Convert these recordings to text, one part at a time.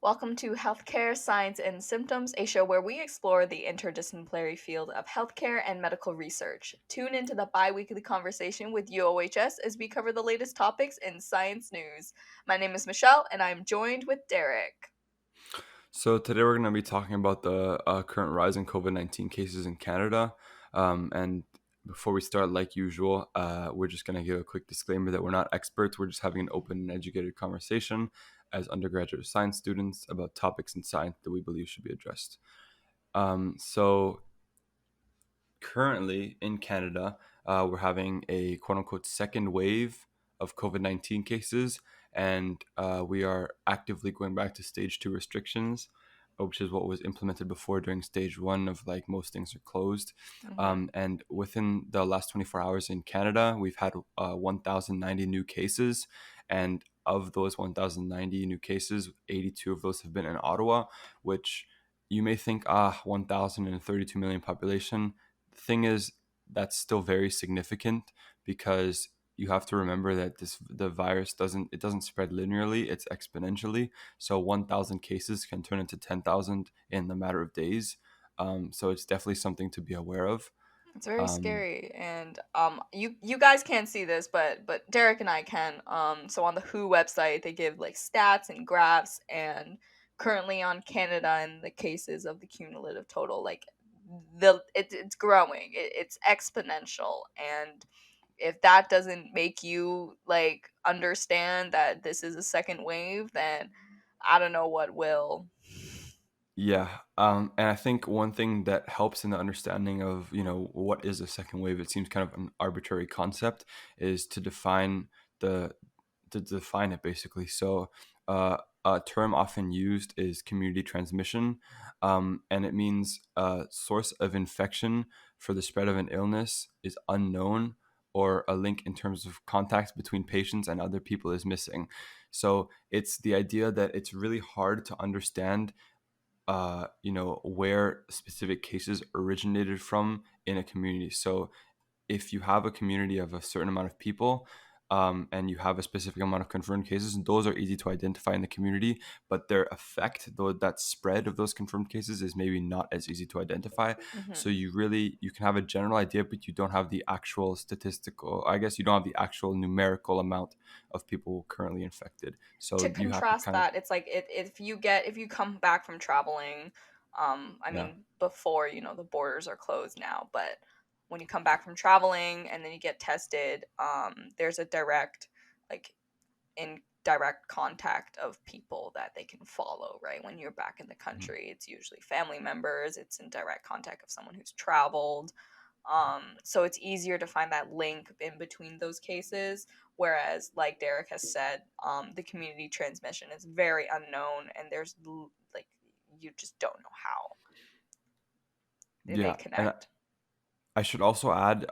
Welcome to Healthcare, Science, and Symptoms, a show where we explore the interdisciplinary field of healthcare and medical research. Tune into the bi weekly conversation with UOHS as we cover the latest topics in science news. My name is Michelle, and I'm joined with Derek. So today we're going to be talking about the current rise in COVID-19 cases in Canada. And before we start, like usual, we're just going to give a quick disclaimer that we're not experts. We're just having an open and educated conversation as undergraduate science students about topics in science that we believe should be addressed. So currently in Canada, we're having a quote unquote second wave of COVID 19 cases, and we are actively going back to stage two restrictions, which is what was implemented before during stage one of like most things are closed. Mm-hmm. And within the last 24 hours in Canada, we've had 1,090 new cases. And of those 1,090 new cases, 82 of those have been in Ottawa, which you may think, 1,032 million population. The thing is, that's still very significant because you have to remember that the virus doesn't spread linearly, it's exponentially. So 1,000 cases can turn into 10,000 in the matter of days. So it's definitely something to be aware of. It's very um, scary, and you guys can't see this, but Derek and I can. So on the WHO website, they give like stats and graphs, and currently on Canada and the cases of the cumulative total, like it's growing. It's exponential, and if that doesn't make you like understand that this is a second wave, then I don't know what will. Yeah, and I think one thing that helps in the understanding of what is a second wave, it seems kind of an arbitrary concept, is the to define it basically. So, a term often used is community transmission, and it means a source of infection for the spread of an illness is unknown, or a link in terms of contacts between patients and other people is missing. So it's the idea that it's really hard to understand where specific cases originated from in a community. So if you have a community of a certain amount of people, and you have a specific amount of confirmed cases, those are easy to identify in the community, but their effect, though that spread of those confirmed cases is maybe not as easy to identify. So Hmm. you can have a general idea, but you don't have the actual statistical, I guess you don't have the actual numerical amount of people currently infected. To So you have to contrast kind of, that, it's like if you come back from traveling, I yeah. mean before the borders are closed now, but when you come back from traveling and then you get tested, there's a direct like in direct contact of people that they can follow, right? When you're back in the Mhm. country, it's usually family members, it's in direct contact of someone who's traveled. So it's easier to find that link in between those cases. Whereas, like Derek has said, the community transmission is very unknown, and like you just don't know how they Yeah, and connect. I should also add,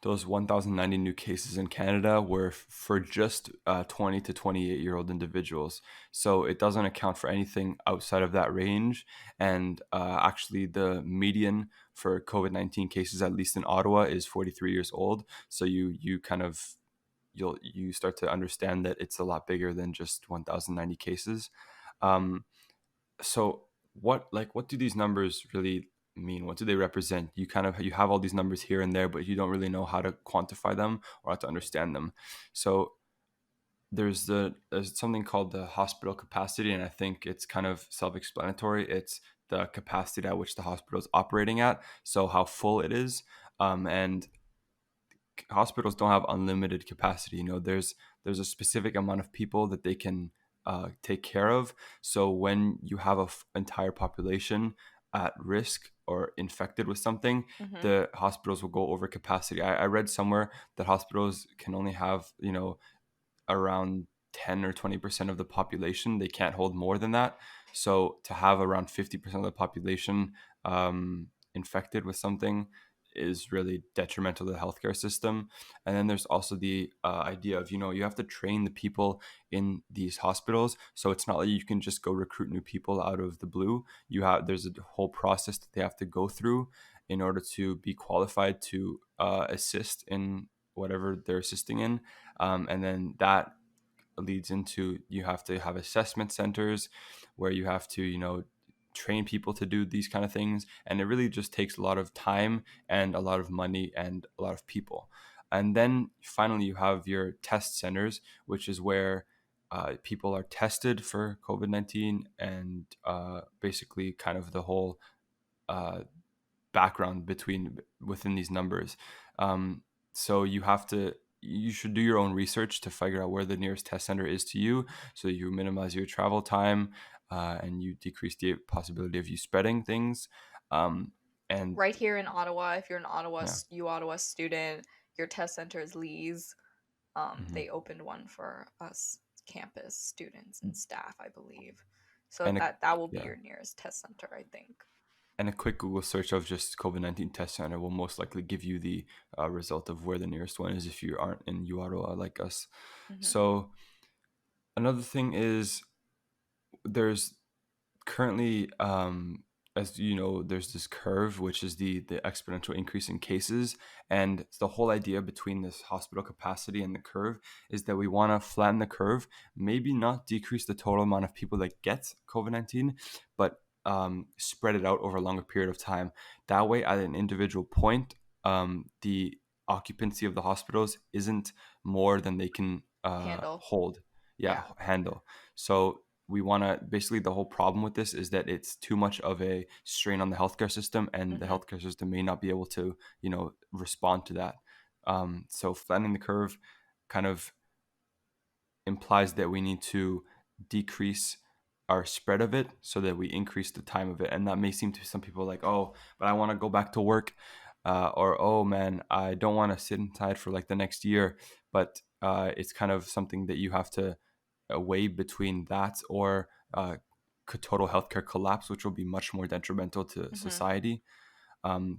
those 1,090 new cases in Canada were for just 20 to 28-year-old individuals. So it doesn't account for anything outside of that range. And actually, the median for COVID-19 cases, at least in Ottawa, is 43 years old. So you kind of you start to understand that it's a lot bigger than just 1,090 cases. Um, so what do these numbers really mean? What do they represent? You have all these numbers here and there, but you don't really know how to quantify them or how to understand them. So there's something called the hospital capacity, and I think it's kind of self-explanatory. It's the capacity at which the hospital is operating at, so how full it is. And hospitals don't have unlimited capacity. There's a specific amount of people that they can take care of. So when you have a entire population at risk or infected with something, Hmm. the hospitals will go over capacity. I read somewhere that hospitals can only have around 10 or 20% of the population. They can't hold more than that. So to have around 50% of the population infected with something is really detrimental to the healthcare system. And then there's also the idea of, you have to train the people in these hospitals. So it's not like you can just go recruit new people out of the blue. There's a whole process that they have to go through in order to be qualified to assist in whatever they're assisting in. And then that leads into you have to have assessment centers where you have to, train people to do these kind of things. And it really just takes a lot of time and a lot of money and a lot of people. And then finally, you have your test centers, which is where people are tested for COVID-19 and basically kind of the whole uh, background within these numbers. Um, so you should do your own research to figure out where the nearest test center is to you, so that you minimize your travel time and you decrease the possibility of you spreading things. Um, and Right here in Ottawa, if you're an yeah, Ottawa student, your test center is Lee's. hmm They opened one for us campus students and staff, I believe. So and a, that will be yeah, your nearest test center, I think. and a quick Google search of just COVID-19 test center will most likely give you the result of where the nearest one is if you aren't in Ottawa like us. Hmm. So another thing is there's currently, as you know, there's this curve, which is the exponential increase in cases. And the whole idea between this hospital capacity and the curve is that we want to flatten the curve, maybe not decrease the total amount of people that get COVID-19, but spread it out over a longer period of time. That way, at an individual point, the occupancy of the hospitals isn't more than they can Handle. hold, yeah, Yeah. handle. So we want to basically, the whole problem with this is that it's too much of a strain on the healthcare system, and the Hmm. healthcare system may not be able to respond to that. So flattening the curve kind of implies that we need to decrease our spread of it so that we increase the time of it. And that may seem to some people like, oh, but I want to go back to work, or oh man, I don't want to sit inside for like the next year. But it's kind of something that you have to weigh between that or total healthcare collapse, which will be much more detrimental to Hmm. society.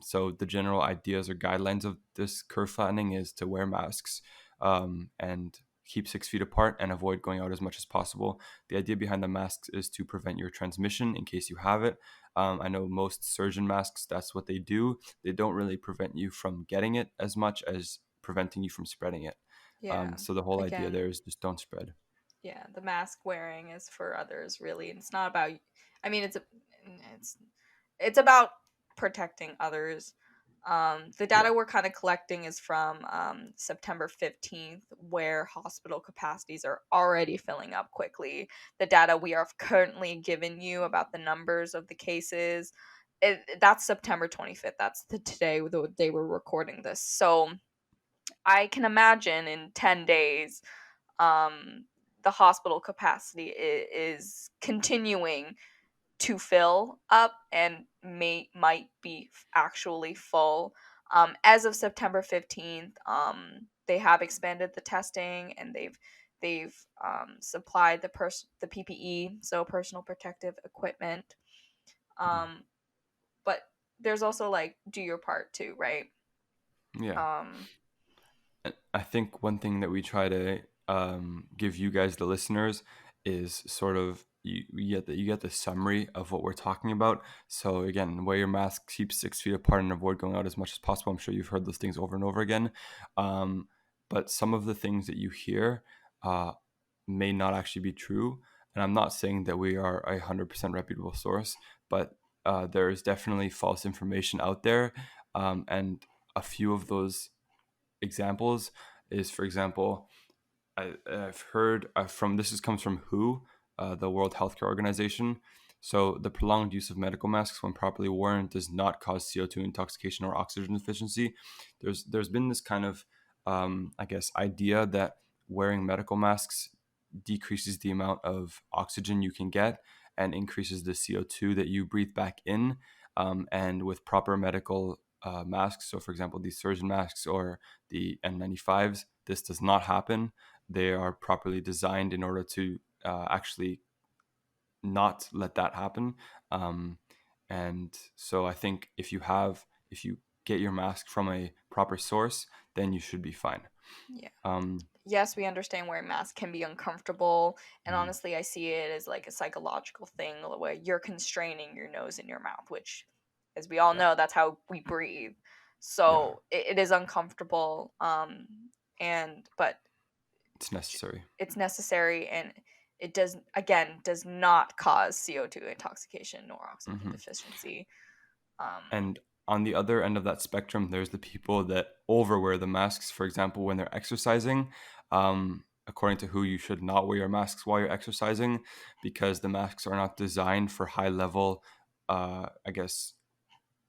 So the general ideas or guidelines of this curve flattening is to wear masks and keep 6 feet apart and avoid going out as much as possible. The idea behind the masks is to prevent your transmission in case you have it. I know most surgeon masks, that's what they do. They don't really prevent you from getting it as much as preventing you from spreading it. Yeah. So the whole idea there Again, is just don't spread. yeah, the mask wearing is for others, really. It's not about, I mean, it's it's about protecting others. The Yeah. data we're kind of collecting is from September 15th, where hospital capacities are already filling up quickly. The data we are currently giving you about the numbers of the cases, that's September 25th. That's the day we're recording this. So I can imagine in 10 days, um, the hospital capacity is continuing to fill up and might be actually full. As of September 15th, they have expanded the testing and they've supplied the PPE, so personal protective equipment. Mhm. Um, but there's also like do your part too, right? Yeah. Um, I think one thing that we try to give you guys, the listeners, is sort of you get the summary of what we're talking about. So again, wear your mask, keep 6 feet apart, and avoid going out as much as possible. I'm sure you've heard those things over and over again. Um, but some of the things that you hear uh, may not actually be true. And I'm not saying that we are 100% reputable source, but there is definitely false information out there, and a few of those examples is, for example, I've heard from this is comes from WHO, the World Healthcare Organization. So the prolonged use of medical masks, when properly worn, does not cause CO2 intoxication or oxygen deficiency. There's been this kind of I guess idea that wearing medical masks decreases the amount of oxygen you can get and increases the CO2 that you breathe back in. And with proper medical masks, so for example, these surgeon masks or the N95s, this does not happen. They are properly designed in order to actually not let that happen. Um, and so I think if you get your mask from a proper source, then you should be fine. yeah. Um, Yes, we understand wearing masks can be uncomfortable, and mm, honestly, I see it as like a psychological thing where you're constraining your nose and your mouth, which, as we all yeah, know, that's how we breathe. yeah, So it is uncomfortable. And but It's necessary. It's necessary, and it does not cause CO2 intoxication nor oxygen Hmm. deficiency. Um, And on the other end of that spectrum, there's the people that overwear the masks. For example, when they're exercising, according to WHO, you should not wear your masks while you're exercising because the masks are not designed for high level, I guess,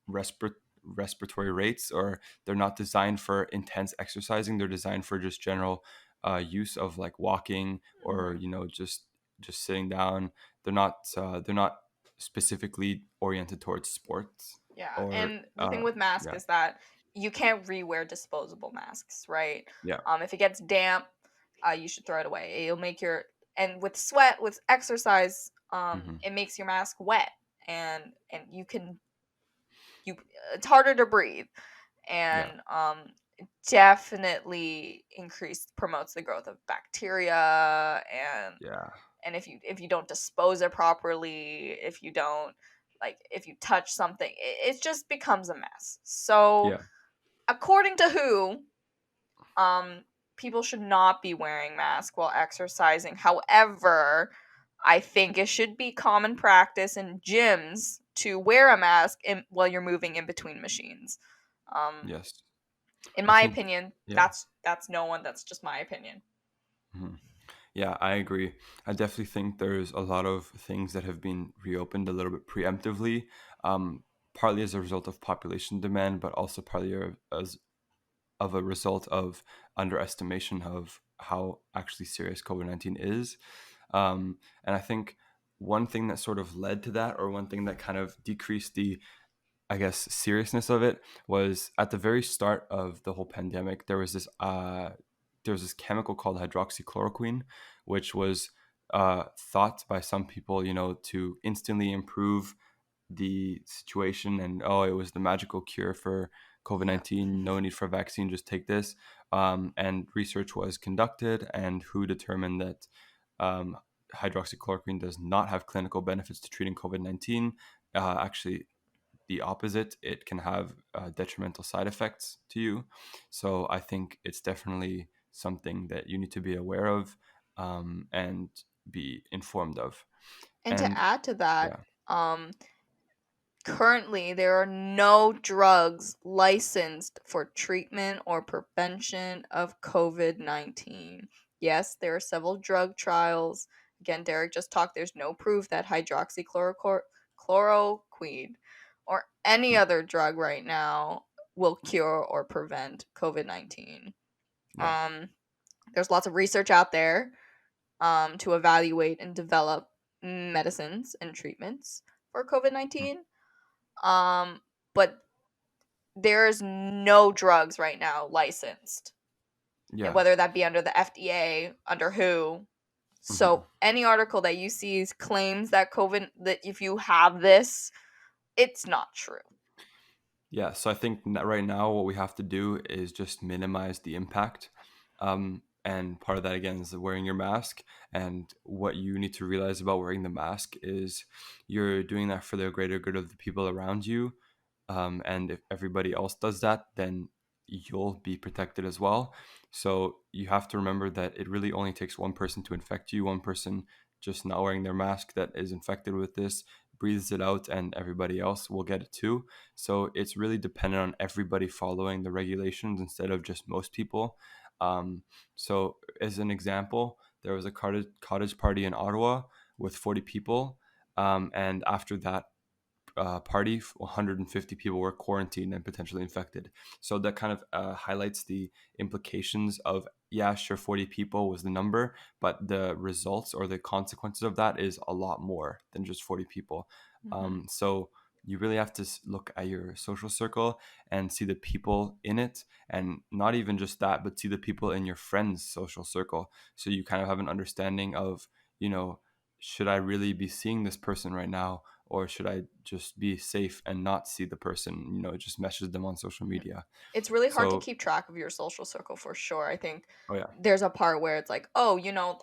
respiratory rates, or they're not designed for intense exercising. They're designed for just general use of like walking or mhm. just sitting down. They're not specifically oriented towards sports Yeah, or and the thing with masks yeah, is that you can't rewear disposable masks, right? yeah. If it gets damp, you should throw it away. It'll make your and with sweat, with exercise, Hmm. it makes your mask wet, and you it's harder to breathe, Yeah, and definitely promotes the growth of bacteria, yeah, and if you don't dispose it properly, if you touch something, it just becomes a mess. So yeah, according to who, um people should not be wearing masks while exercising. However, I think it should be common practice in gyms to wear a mask while you're moving in between machines. um yes. in I my think, opinion, yeah. that's no one, that's just my opinion. Mhm. Yeah, I agree. I definitely think there's a lot of things that have been reopened a little bit preemptively, um, partly as a result of population demand, but also partly as of a result of underestimation of how actually serious COVID-19 is. And I think one thing that sort of led to that, or one thing that kind of decreased the, I guess, seriousness of it, was at the very start of the whole pandemic. There was this chemical called hydroxychloroquine, which was thought by some people, to instantly improve the situation, and oh, it was the magical cure for COVID Yeah. 19. No need for a vaccine, just take this. And research was conducted, and who determined that um, hydroxychloroquine does not have clinical benefits to treating COVID 19. Actually, the opposite, it can have detrimental side effects to you. So I think it's definitely something that you need to be aware of, and be informed of. And to And add to that, yeah, um currently, there are no drugs licensed for treatment or prevention of COVID-19. Yes, there are several drug trials. Again, Derek just talked, there's no proof that hydroxychloroquine or any mm, other drug right now will cure or prevent COVID-19. yeah, Um, there's lots of research out there to evaluate and develop medicines and treatments for COVID mm, 19. But there's no drugs right now licensed, and yeah. whether that be under the FDA, under who. Mhm. So any article that you see claims that COVID, that if you have this, it's not true. Yeah, so I think right now what we have to do is just minimize the impact. And part of that, again, is wearing your mask. And what you need to realize about wearing the mask is you're doing that for the greater good of the people around you. And if everybody else does that, then you'll be protected as well. So you have to remember that it really only takes one person to infect you, one person just not wearing their mask that is infected with this, breathes it out, and everybody else will get it too. So it's really dependent on everybody following the regulations instead of just most people. Um, so, as an example, there was a cottage party in Ottawa with 40 people. And after that party, 150 people were quarantined and potentially infected. So that kind of highlights the implications of, yeah, sure, 40 people was the number, but the results or the consequences of that is a lot more than just 40 people. Mm-hmm. So you really have to look at your social circle and see the people in it, and not even just that, but see the people in your friends' social circle. So you kind of have an understanding of, should I really be seeing this person right now? Or should I just be safe and not see the person, just message them on social Mhm. media? It's really hard to So, keep track of your social circle for sure. I think oh yeah. there's a part where it's like, oh,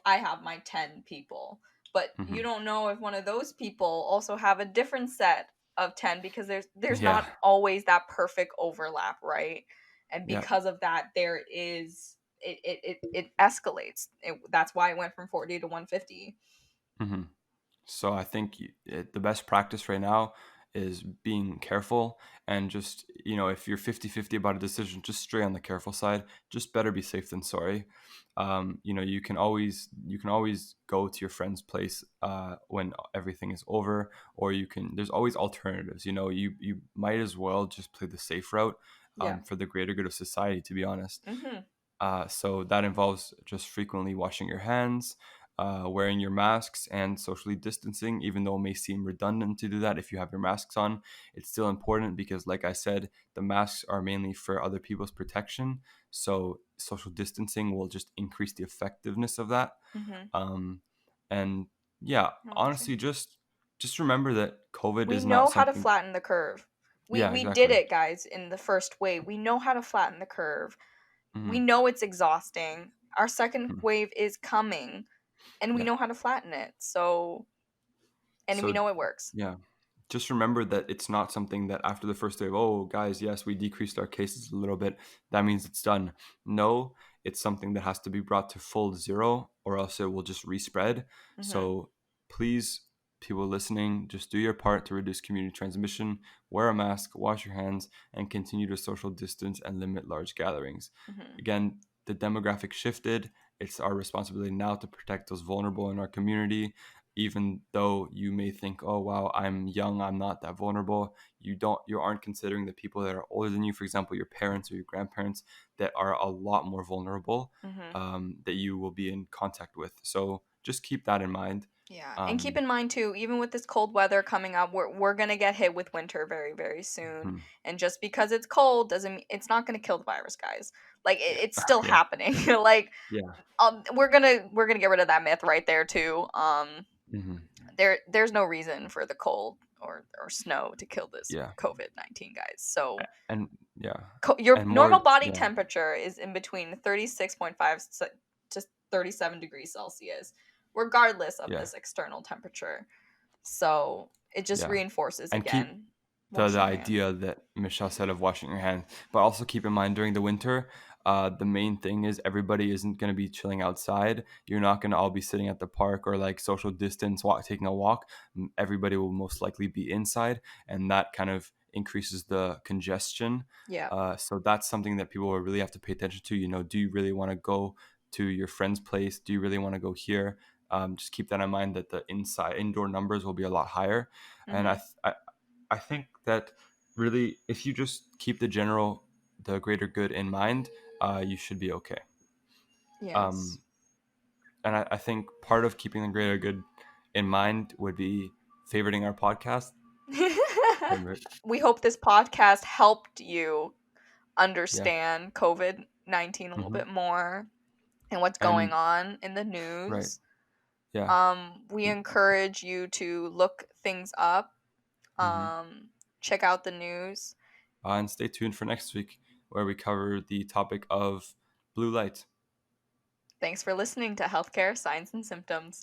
I have my 10 people, but you Hmm. don't know if one of those people also have a different set of 10, because there's Yeah. not always that perfect overlap, right? And Yeah. because of that, there is it escalates. That's why it went from 40 to 150. Hmm. So I think the best practice right now is being careful and just, if you're 50-50 about a decision, just stray on the careful side. Just better be safe than sorry. You can always go to your friend's place when everything is over, or there's always alternatives. You might as well just play the safe route Yeah. for the greater good of society, to be honest. Mm-hmm. So that involves just frequently washing your hands, wearing your masks, and socially distancing. Even though it may seem redundant to do that if you have your masks on, it's still important because, like I said, the masks are mainly for other people's protection. So social distancing will just increase the effectiveness of that. Mm-hmm. Um, and yeah, Okay. honestly, just remember that COVID We is not know how to something. flatten the curve. Yeah, We did exactly. it, guys, in the first wave. We know how to flatten the curve. We Hmm. know it's exhausting. Our second wave is coming, and we Yeah. know how to flatten it. So, and we So know it works. yeah, just remember that it's not something that after the first day of, oh, guys, yes, we decreased our cases a little bit, that means it's done. No, it's something that has to be brought to full zero, or else it will just respread. Mm-hmm. So please, people listening, just do your part to reduce community transmission, wear a mask, wash your hands, and continue to social distance and limit large gatherings. Mm-hmm. Again, the demographic shifted. It's our responsibility now to protect those vulnerable in our community. Even though you may think, oh wow, I'm young, I'm not that vulnerable, you aren't considering the people that are older than you, for example your parents or your grandparents, that are a lot more vulnerable, Mm-hmm. that you will be in contact with. So just keep that in mind. Yeah, and keep um, in mind too, even with this cold weather coming up, we're gonna get hit with winter very, very soon. mhm. And just because it's cold doesn't mean it's not gonna kill the virus, guys. Like it's still Yeah, happening. Like yeah. we're gonna get rid of that myth right there too. Hmm. There's no reason for the cold or snow to kill this Yeah, COVID-19, guys. So and yeah, your and more, normal body yeah, temperature is in between 36.5 to 37 degrees Celsius, regardless of yeah, this external temperature. So it just yeah. reinforces And keep again. the Wash your hands. idea that Michelle said of washing your hands. But also keep in mind during the winter, the main thing is everybody isn't going to be chilling outside. You're not going to all be sitting at the park or like social distance, taking a walk. Everybody will most likely be inside, and that kind of increases the congestion. Yeah. So that's something that people will really have to pay attention to. Do you really want to go to your friend's place? Do you really want to go here? Just keep that in mind that the indoor numbers will be a lot higher. And Mhm. I think that really, if you just keep the greater good in mind, you should be okay. Yes. Um, and I think part of keeping the greater good in mind would be favoriting our podcast. Favorite. We hope this podcast helped you Yeah. understand COVID-19 a little Hmm. bit more and what's going And on in the right. news. Yeah. We encourage you to look things up, Hmm. check out the news. And stay tuned for next week where we cover the topic of blue light. Thanks for listening to Healthcare Signs and Symptoms.